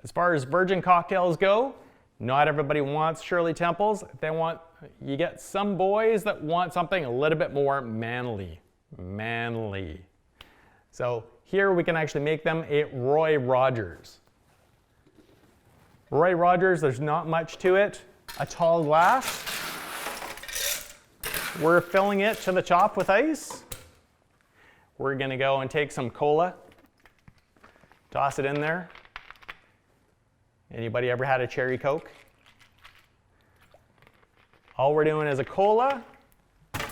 As far as virgin cocktails go, not everybody wants Shirley Temples. You get some boys that want something a little bit more manly. So here we can actually make them a Roy Rogers. Roy Rogers, there's not much to it. A tall glass. We're filling it to the top with ice. We're gonna go and take some cola, toss it in there. Anybody ever had a cherry Coke? All we're doing is a cola,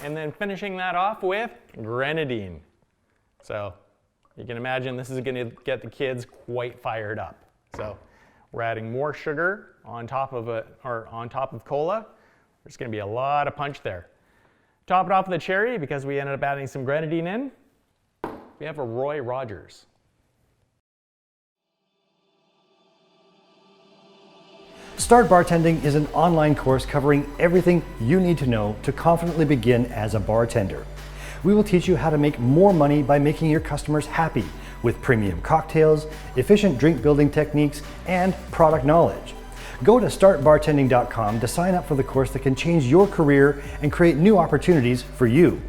and then finishing that off with grenadine. So you can imagine this is gonna get the kids quite fired up. So we're adding more sugar on top of cola. There's gonna be a lot of punch there. Top it off with a cherry because we ended up adding some grenadine in. We have a Roy Rogers. Start Bartending is an online course covering everything you need to know to confidently begin as a bartender. We will teach you how to make more money by making your customers happy with premium cocktails, efficient drink building techniques, and product knowledge. Go to startbartending.com to sign up for the course that can change your career and create new opportunities for you.